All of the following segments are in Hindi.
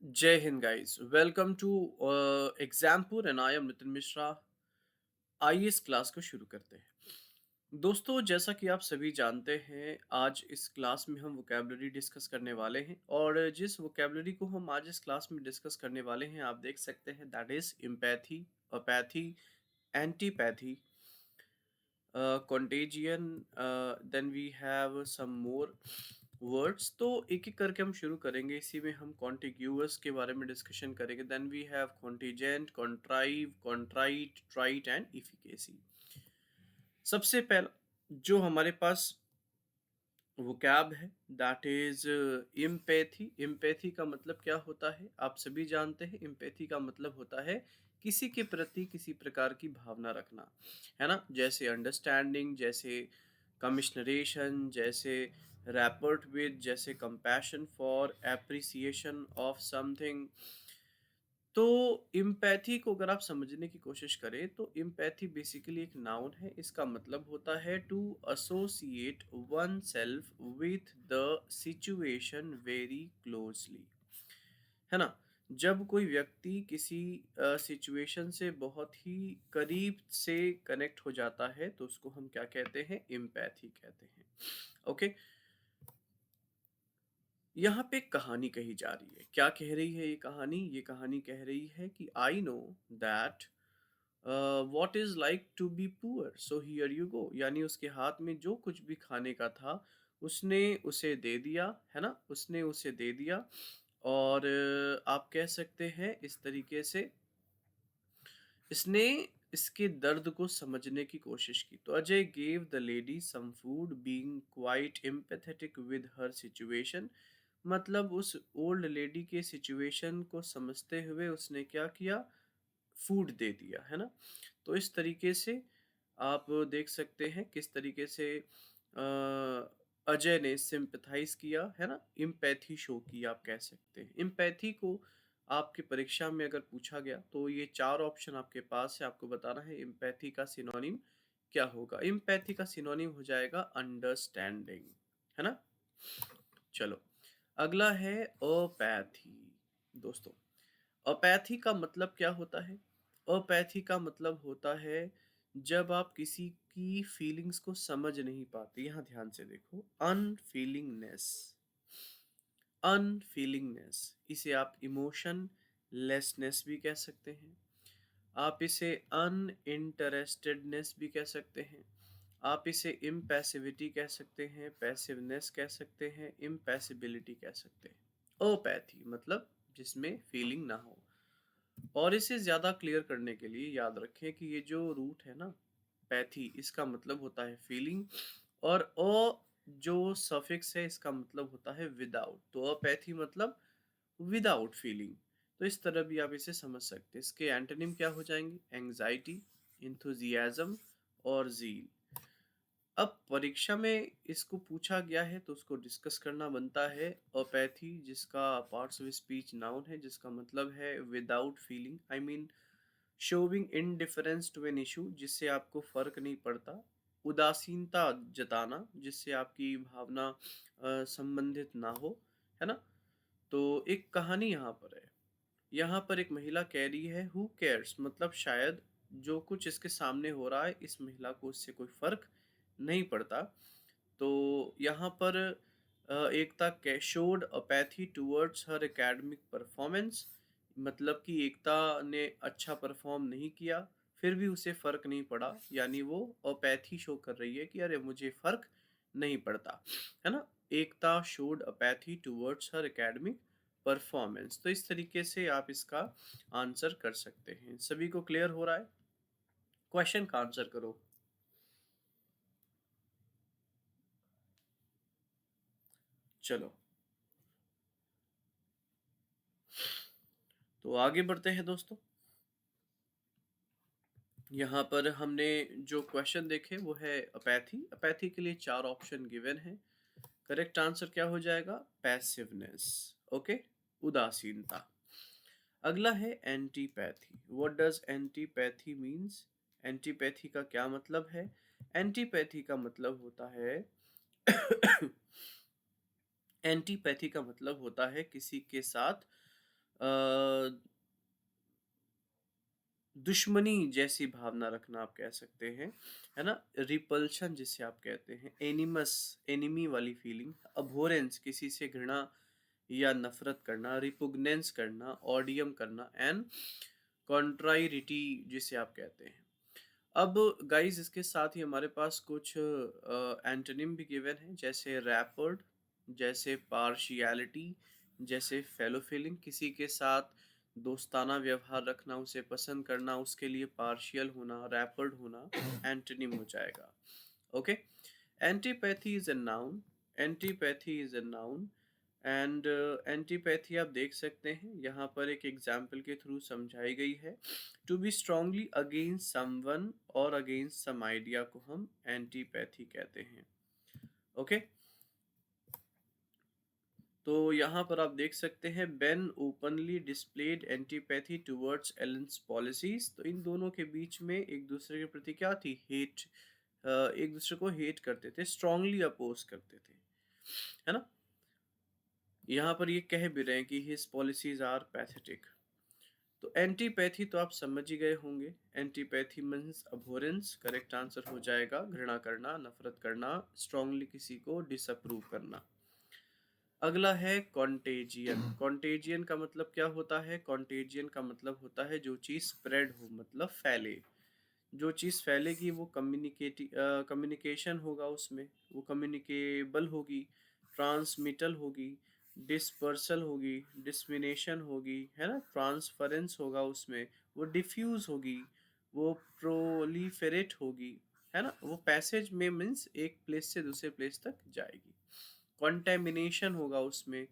जय हिंद guys, welcome to Exampur and I am Nitin Mishra. आइए इस क्लास को शुरू करते हैं। दोस्तों, जैसा कि आप सभी जानते हैं, आज इस क्लास में हम वोकेबलरी डिस्कस करने वाले हैं और जिस वोकेबलरी को हम आज इस क्लास में डिस्कस करने वाले हैं, आप देख सकते हैं, that is empathy, apathy, antipathy, contagion, then we have some more words. तो एक एक करके हम शुरू करेंगे। इसी में हम कॉन्टिग्यूअस के बारे में डिस्कशन करेंगे। Then we have contingent, contrive, contrite, trite and efficacy. सबसे पहला जो हमारे पास वोकैब है, दैट इज एम्पैथी। एम्पैथी का मतलब क्या होता है, आप सभी जानते हैं। एम्पैथी का मतलब होता है किसी के प्रति किसी प्रकार की भावना रखना, है ना। जैसे अंडरस्टैंडिंग, जैसे कमिश्नरेशन, जैसे रैपर्ट विद, जैसे compassion for, appreciation of something. तो इम्पैथी को अगर आप समझने की कोशिश करें तो इम्पैथी बेसिकली एक नाउन है। इसका मतलब होता है to associate oneself with the situation very closely, है ना। जब कोई व्यक्ति किसी सिचुएशन से बहुत ही करीब से कनेक्ट हो जाता है तो उसको हम क्या कहते हैं, इम्पैथी कहते हैं। ओके। यहाँ पे एक कहानी कही जा रही है। क्या कह रही है ये कहानी? ये कहानी कह रही है कि I know that what is like to be poor, so here you go. यानी उसके हाथ में जो कुछ भी खाने का था उसने उसे दे दिया, है ना। उसने उसे दे दिया और आप कह सकते हैं इस तरीके से इसने इसके दर्द को समझने की कोशिश की। तो Ajay gave the lady some food being quite empathetic with her situation. मतलब उस ओल्ड लेडी के सिचुएशन को समझते हुए उसने क्या किया, फूड दे दिया, है ना। तो इस तरीके से आप देख सकते हैं किस तरीके से अजय ने सिंपैथाइज किया, है ना, इम्पैथी शो की, आप कह सकते हैं। इम्पैथी को आपकी परीक्षा में अगर पूछा गया तो ये चार ऑप्शन आपके पास है, आपको बताना है इम्पैथी का सिनोनिम क्या होगा। इम्पैथी का सिनोनिम हो जाएगा अंडरस्टैंडिंग, है ना। चलो, अगला है अपैथी। दोस्तों, अपैथी का मतलब क्या होता है? अपैथी का मतलब होता है जब आप किसी की फीलिंग्स को समझ नहीं पाते। यहाँ ध्यान से देखो, अनफीलिंगनेस, अनफीलिंगनेस, इसे आप इमोशन लेसनेस भी कह सकते हैं। आप इसे अनइंटरेस्टेडनेस भी कह सकते हैं। आप इसे इम्पैसिविटी कह सकते हैं, पैसिवनेस कह सकते हैं, इम्पैसिबिलिटी कह सकते हैं। अपैथी मतलब जिसमें फीलिंग ना हो। और इसे ज़्यादा क्लियर करने के लिए याद रखें कि ये जो रूट है ना, पैथी, इसका मतलब होता है फीलिंग, और अ जो सफिक्स है इसका मतलब होता है विदाउट। तो अपैथी मतलब विदाउट फीलिंग। तो इस तरह भी आप इसे समझ सकते हैं। इसके एंटोनिम क्या हो जाएंगे? एंग्जाइटी, इंथुजियाज्म और ज़ील। अब परीक्षा में इसको पूछा गया है तो उसको डिस्कस करना बनता है। अपैथी जिसका पार्ट्स ऑफ स्पीच नाउन है, जिसका मतलब है without feeling, I mean showing indifference to an issue, जिससे आपको फर्क नहीं पड़ता। उदासीनता जताना, जिससे आपकी भावना संबंधित ना हो, है ना। तो एक कहानी यहाँ पर है। यहाँ पर एक महिला कह रही है हु केयर्स, मतलब शायद जो कुछ इसके सामने हो रहा है इस महिला को इससे कोई फर्क नहीं पड़ता। तो यहाँ पर Ekta showed apathy towards her academic performance, मतलब कि एकता ने अच्छा परफॉर्म नहीं किया फिर भी उसे फर्क नहीं पड़ा, यानी वो अपैथी शो कर रही है कि अरे मुझे फर्क नहीं पड़ता, है ना। Ekta showed apathy towards her academic performance. तो इस तरीके से आप इसका आंसर कर सकते हैं। सभी को क्लियर हो रहा है? क्वेश्चन का आंसर करो। चलो, तो आगे बढ़ते हैं दोस्तों। यहाँ पर हमने जो क्वेश्चन देखे वो है अपैथी। अपैथी के लिए चार ऑप्शन गिवन है। करेक्ट आंसर क्या हो जाएगा? पैसिवनेस। ओके, उदासीनता। अगला है antipathy. What does antipathy means? Antipathy का क्या मतलब है? एंटीपैथी का मतलब होता है एंटीपैथी का मतलब होता है किसी के साथ दुश्मनी जैसी भावना रखना आप कह सकते हैं, है ना? रिपल्शन जिसे आप कहते हैं, एनिमस एनिमी वाली फीलिंग, अभोरेंस किसी से घृणा या नफरत करना, रिपुग्नेंस करना, ऑडियम करना एंड कॉन्ट्राइरिटी जिसे आप कहते हैं। अब गाइस इसके साथ ही हमारे पास कुछ एंटोनिम भी गिवन है, जैसे रैपर्ड, जैसे पार्शियलिटी, जैसे फेलो फीलिंग, किसी के साथ दोस्ताना व्यवहार रखना, उसे पसंद करना, उसके लिए पार्शियल होना, रैपर्ड होना एंटोनिम हो जाएगा। Okay, antipathy is a noun, antipathy is a noun and antipathy आप देख सकते हैं यहाँ पर एक एग्जाम्पल के थ्रू समझाई गई है। To be strongly against someone और अगेंस्ट सम आइडिया को हम एंटीपैथी कहते हैं। ओके, तो यहाँ पर आप देख सकते हैं Ben openly displayed antipathy towards Allen's policies. तो इन दोनों के बीच में एक दूसरे के प्रति क्या थी, हेट, एक दूसरे को हेट करते थे, स्ट्रांगली अपोज करते थे, है ना? यहाँ पर ये कह भी रहे हैं कि हिज पॉलिसीज आर पैथेटिक। तो एंटीपैथी तो आप समझ ही गए होंगे, एंटीपैथी मीन्स अभोरेंस, करेक्ट आंसर हो जाएगा घृणा करना, नफरत करना, स्ट्रांगली किसी को डिसअप्रूव करना। अगला है कॉन्टेजियन। कॉन्टेजियन का मतलब क्या होता है? कॉन्टेजियन का मतलब होता है जो चीज़ स्प्रेड हो, मतलब फैले। जो चीज़ फैलेगी वो कम्युनिकेशन होगा उसमें, वो कम्युनिकेबल होगी, ट्रांसमिटल होगी, डिस्पर्सल होगी, डिसमिनेशन होगी, है ना, ट्रांसफरेंस होगा उसमें, वो डिफ्यूज होगी, वो प्रोलीफेरेट होगी, है ना, वो पैसेज में मीन्स एक प्लेस से दूसरे प्लेस तक जाएगी। कंटेमिनेशन होगा उसमें,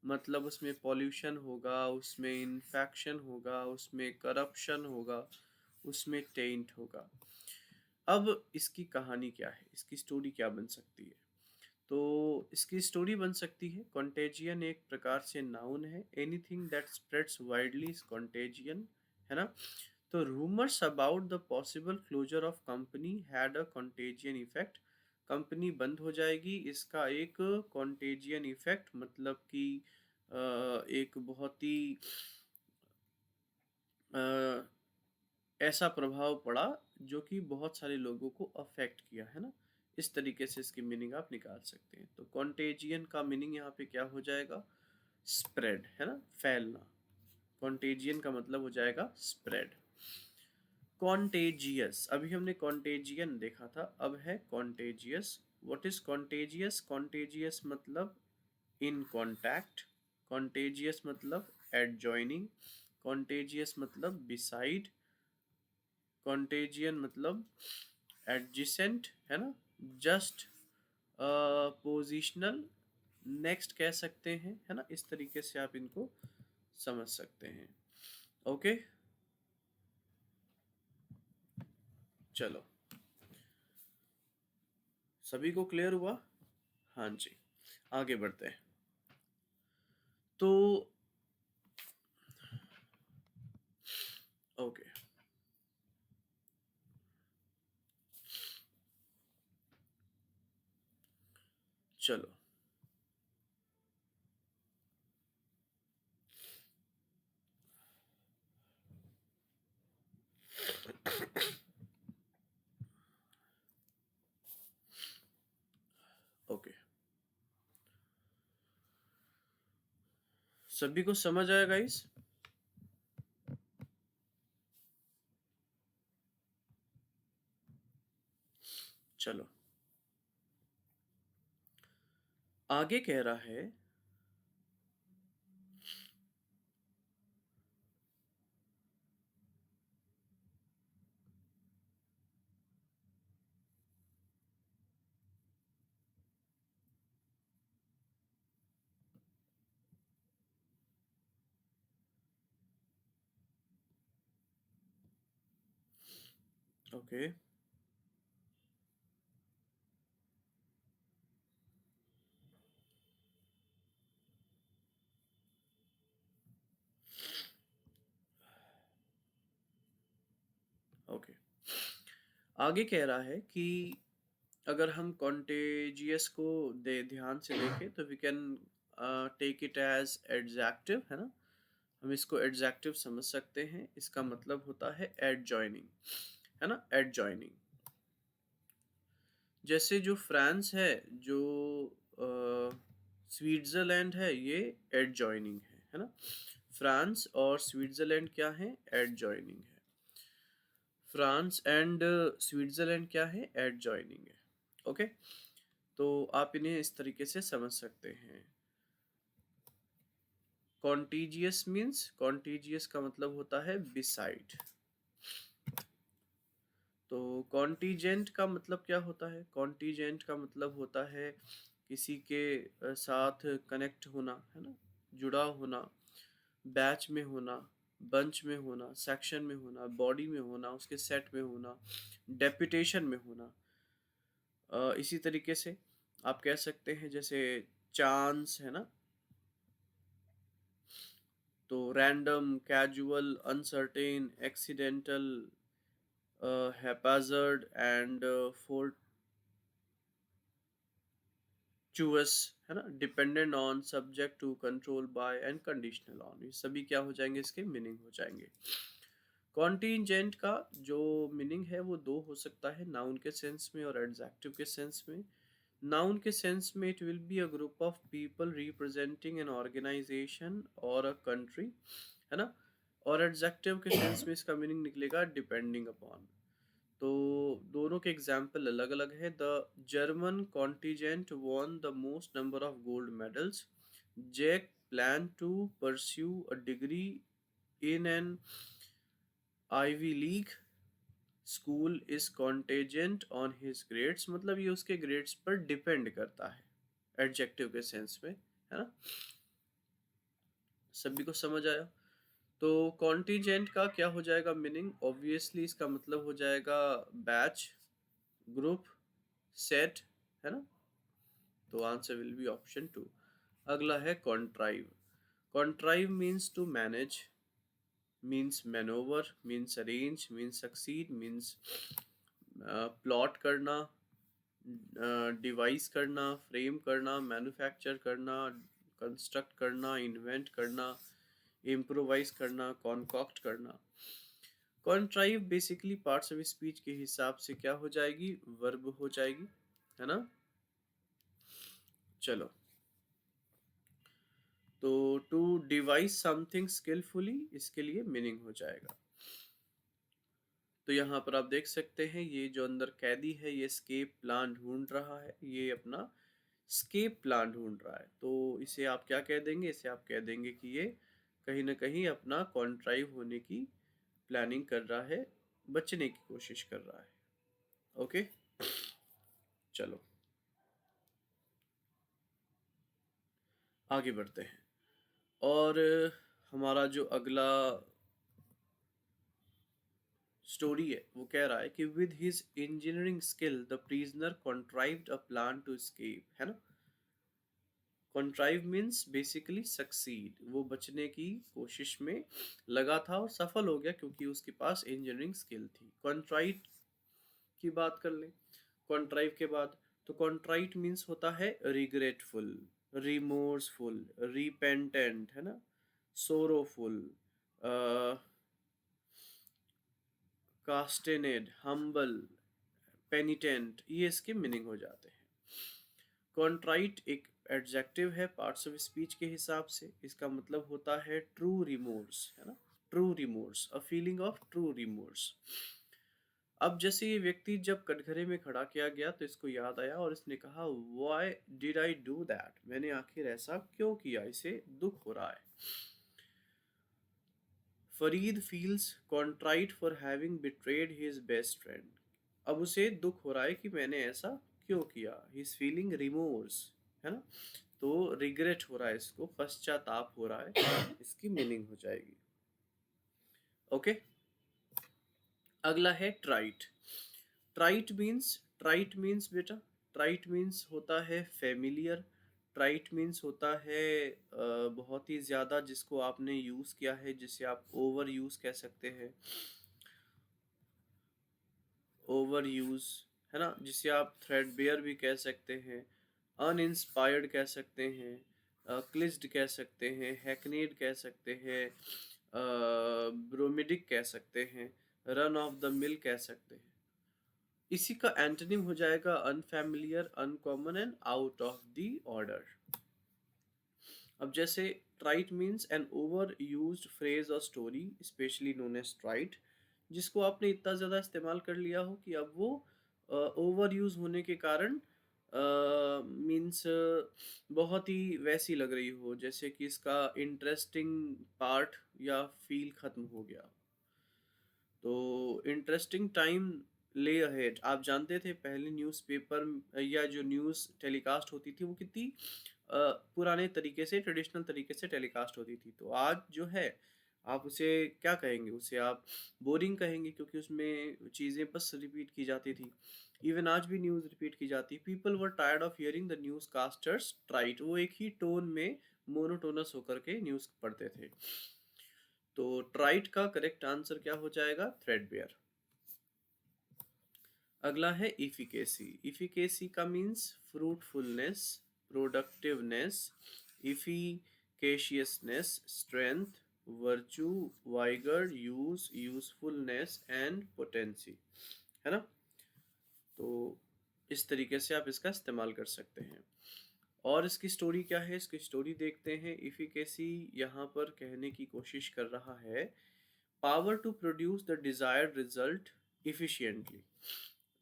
मतलब उसमें पॉल्यूशन होगा, उसमें इन्फेक्शन होगा, उसमें करप्शन होगा, उसमें टेंट होगा। अब इसकी कहानी क्या है, इसकी स्टोरी क्या बन सकती है? तो इसकी स्टोरी बन सकती है, कॉन्टेजियन एक प्रकार से नाउन है, anything that spreads widely is contagion, है ना? तो rumours about the possible closure of company had a contagion effect. Company बंद हो जाएगी, इसका एक कॉन्टेजियन इफेक्ट, मतलब कि एक बहुत ही ऐसा प्रभाव पड़ा जो कि बहुत सारे लोगों को अफेक्ट किया, है ना? इस तरीके से इसकी मीनिंग आप निकाल सकते हैं। तो कॉन्टेजियन का मीनिंग यहाँ पे क्या हो जाएगा? स्प्रेड, है ना, फैलना। कॉन्टेजियन का मतलब हो जाएगा स्प्रेड। कॉन्टेजियस, अभी हमने कॉन्टेजियन देखा था, अब है contagious. What is contagious? Contagious मतलब इन कॉन्टैक्ट, कॉन्टेजियस मतलब एडजॉइनिंग, कॉन्टेजियस मतलब बिसाइड, कॉन्टेजियन मतलब एडजेसेंट, है ना, जस्ट, पोजिशनल, नेक्स्ट कह सकते हैं, है ना? इस तरीके से आप इनको समझ सकते हैं। ओके, चलो, सभी को क्लियर हुआ? हाँ जी, आगे बढ़ते हैं। तो ओके, चलो, ओके, सभी को समझ आया गाइस? चलो, आगे कह रहा है, ओके, ओके, आगे कह रहा है कि अगर हम कॉन्टेजियस को ध्यान से देखें तो we can take it as adjective, है ना? हम इसको एडजेक्टिव समझ सकते हैं, इसका मतलब होता है एडजॉइनिंग, है ना, एडजॉइनिंग। जैसे जो फ्रांस है, जो स्विट्ज़रलैंड है, ये एडजॉइनिंग है ना। फ्रांस और स्विट्ज़रलैंड क्या है, एडजॉइनिंग है। फ्रांस एंड स्विट्ज़रलैंड क्या है, एडजॉइनिंग है। ओके, तो आप इन्हें इस तरीके से समझ सकते हैं। कॉन्टीजियस मीन्स, कॉन्टीजियस का मतलब होता है बिसाइड। तो कॉन्टीजेंट का मतलब क्या होता है, कॉन्टीजेंट का मतलब होता है किसी के साथ कनेक्ट होना, है ना, जुड़ा होना, बैच में होना, बंच में होना, सेक्शन में होना, बॉडी में होना, उसके सेट में होना, डेपुटेशन में होना। इसी तरीके से आप कह सकते हैं जैसे चांस, है ना, तो random, casual, uncertain, accidental, haphazard and chaos, है ना, dependent on, subject to, control by and conditional on, ये सभी क्या हो जाएंगे, इसके मीनिंग हो जाएंगे। कॉन्टीजेंट का जो मीनिंग है वो दो हो सकता है, नाउन के सेंस में और एडजेक्टिव के सेंस में। नाउन के सेंस में it will be a group of people representing an organization और अ कंट्री, है ना। और एडजेक्टिव के सेंस में इसका मीनिंग निकलेगा डिपेंडिंग अपॉन। तो दोनों के एग्जाम्पल अलग अलग है। The German contingent won the most number of gold medals. Jack plan to pursue a degree in an Ivy League school is contingent on his grades, मतलब ये उसके ग्रेड्स पर डिपेंड करता है, एडजेक्टिव के सेंस में, है ना। सभी को समझ आया। तो कॉन्टीजेंट का क्या हो जाएगा मीनिंग, ऑब्वियसली इसका मतलब हो जाएगा बैच, ग्रुप, सेट, है ना। तो answer will be option two. अगला है contrive. Contrive means to manage, means manoeuvre, means arrange, means succeed, means plot करना, डिवाइस करना, फ्रेम करना, मैन्युफैक्चर करना, कंस्ट्रक्ट करना, इन्वेंट करना, इम्प्रोवाइज करना, कॉन्कॉक्ट करना। Contrive basically parts of speech के हिसाब से क्या हो जाएगी, वर्ब हो जाएगी, है ना। चलो, तो टू डिवाइस समथिंग स्किलफुली, इसके लिए मीनिंग हो जाएगा। तो यहाँ पर आप देख सकते हैं ये जो अंदर कैदी है ये स्केप प्लान ढूंढ रहा है, ये अपना स्केप प्लान ढूंढ रहा है। तो इसे आप क्या कह देंगे, इसे आप कह देंगे कि ये कहीं ना कहीं अपना कॉन्ट्राइव होने की प्लानिंग कर रहा है, बचने की कोशिश कर रहा है। ओके, चलो आगे बढ़ते हैं। और हमारा जो अगला स्टोरी है वो कह रहा है कि with his engineering skill the prisoner contrived a plan to escape, है ना। कॉन्ट्राइव मीन्स बेसिकली सक्सीड, वो बचने की कोशिश में लगा था और सफल हो गया क्योंकि उसके पास इंजीनियरिंग स्किल थी। कॉन्ट्राइट की बात कर लें कॉन्ट्राइव के बाद, तो कॉन्ट्राइट मीन्स होता है रिग्रेटफुल, रिमोर्सफुल, रिपेंटेंट, है ना, सोरोफुल, कास्टेनेड, हम्बल, पेनिटेंट, ये इसके मीनिंग हो जाते हैं। कॉन्ट्राइट एक एडजेक्टिव है पार्ट्स ऑफ स्पीच के हिसाब से, इसका मतलब होता है ट्रू रिमोर्स, है ना, true remorse, a feeling of true remorse. अब जैसे ये व्यक्ति जब कटघरे में खड़ा किया गया तो इसको याद आया और इसने कहा why did I do that, मैंने आखिर ऐसा क्यों किया, इसे दुख हो रहा है। Farid feels contrite for having betrayed his best friend, अब उसे दुख हो रहा है कि मैंने ऐसा क्यों किया, ही इज फीलिंग रिमोर्स, है ना। तो रिग्रेट हो रहा है, इसको पश्चाताप हो रहा है, इसकी मीनिंग हो जाएगी। ओके, अगला है ट्राइट। ट्राइट मीन्स बेटा, ट्राइट मीन्स होता है फेमिलियर, ट्राइट मीन्स होता है बहुत ही ज़्यादा जिसको आपने यूज़ किया है, जिसे आप ओवर यूज़ कह सकते हैं, ओवर यूज़, है ना, जिसे आप थ्रेडबेयर भी कह सकते हैं, अनइंस्पायर्ड कह सकते हैं, क्लिज्ड कह सकते हैं, हैकनेड कह सकते हैं, ब्रोमिडिक कह सकते हैं, रन ऑफ द मिल कह सकते हैं। इसी का एंटोनिम हो जाएगा unfamiliar, uncommon and out of the order. अब जैसे trite means an overused phrase और story specially known as trite, जिसको आपने इतना ज़्यादा इस्तेमाल कर लिया हो कि अब वो ओवर यूज होने के कारण मीन्स बहुत ही वैसी लग रही हो, जैसे कि इसका इंटरेस्टिंग पार्ट या फील ख़त्म हो गया। तो इंटरेस्टिंग टाइम ले अहेड, आप जानते थे पहले न्यूज़पेपर या जो न्यूज़ टेलीकास्ट होती थी वो कितनी पुराने तरीके से, ट्रेडिशनल तरीके से टेलीकास्ट होती थी। तो आज जो है आप उसे क्या कहेंगे, उसे आप बोरिंग कहेंगे, क्योंकि उसमें चीज़ें बस रिपीट की जाती थी। इवन आज भी न्यूज़ रिपीट की जाती। People were tired of hearing the newscasters trite, वो एक ही टोन में मोनोटोनस होकर के न्यूज़ पढ़ते थे। तो ट्राइट का करेक्ट आंसर क्या हो जाएगा, थ्रेडबेयर। अगला है इफिकेसी। इफिकेसी का means fruitfulness, productiveness, efficaciousness, strength, virtue, vigour, use, usefulness and potency, है ना। तो इस तरीके से आप इसका इस्तेमाल कर सकते हैं। और इसकी स्टोरी क्या है, इसकी स्टोरी देखते हैं। इफिकेसी यहाँ पर कहने की कोशिश कर रहा है power to produce the desired result efficiently.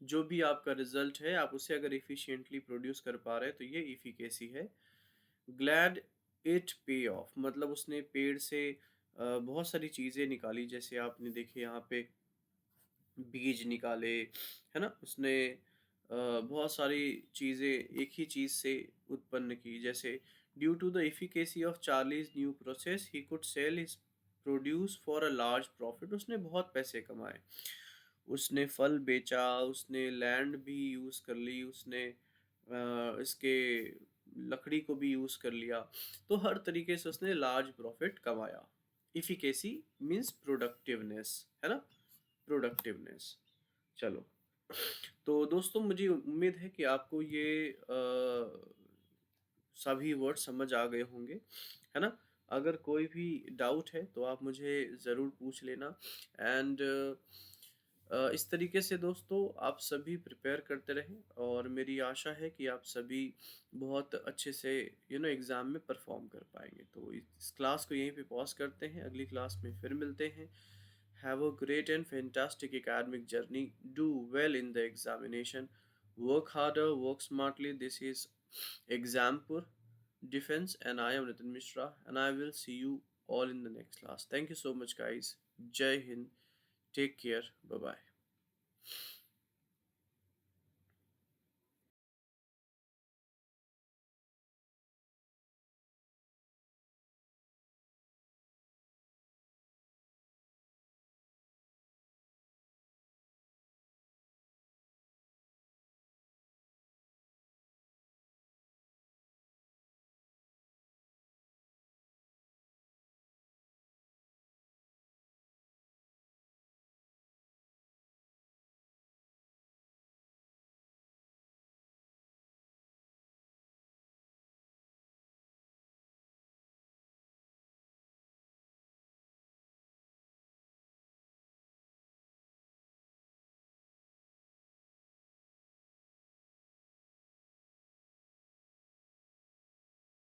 जो भी आपका रिजल्ट है आप उसे अगर इफिशिएंटली प्रोड्यूस कर पा रहे हैं तो ये इफिकेसी है। ग्लैड इट पे ऑफ, मतलब उसने पेड़ से बहुत सारी चीज़ें निकाली, जैसे आपने देखे यहाँ पे बीज निकाले, है ना। उसने बहुत सारी चीज़ें एक ही चीज़ से उत्पन्न की, जैसे due to the efficacy of Charlie's new process he could sell his produce for a large profit. उसने बहुत पैसे कमाए, उसने फल बेचा, उसने लैंड भी यूज़ कर ली, उसने इसके लकड़ी को भी यूज़ कर लिया। तो हर तरीके से उसने लार्ज प्रॉफिट कमाया। इफिकेसी मीन्स प्रोडक्टिवनेस, है ना, प्रोडक्टिवनेस। चलो, तो दोस्तों मुझे उम्मीद है कि आपको ये सभी वर्ड समझ आ गए होंगे, है ना। अगर कोई भी डाउट है तो आप मुझे ज़रूर पूछ लेना। एंड इस तरीके से दोस्तों आप सभी प्रिपेयर करते रहें, और मेरी आशा है कि आप सभी बहुत अच्छे से एग्ज़ाम में परफॉर्म कर पाएंगे। तो इस क्लास को यहीं पे पॉज करते हैं, अगली क्लास में फिर मिलते हैं। Have a great and fantastic academic journey, do well in the examination, work harder, work smartly. This is Exampur defence and I am Nitin Mishra and I will see you all in the next class. Thank you so much, guys. Jai Hind. Take care. Bye bye.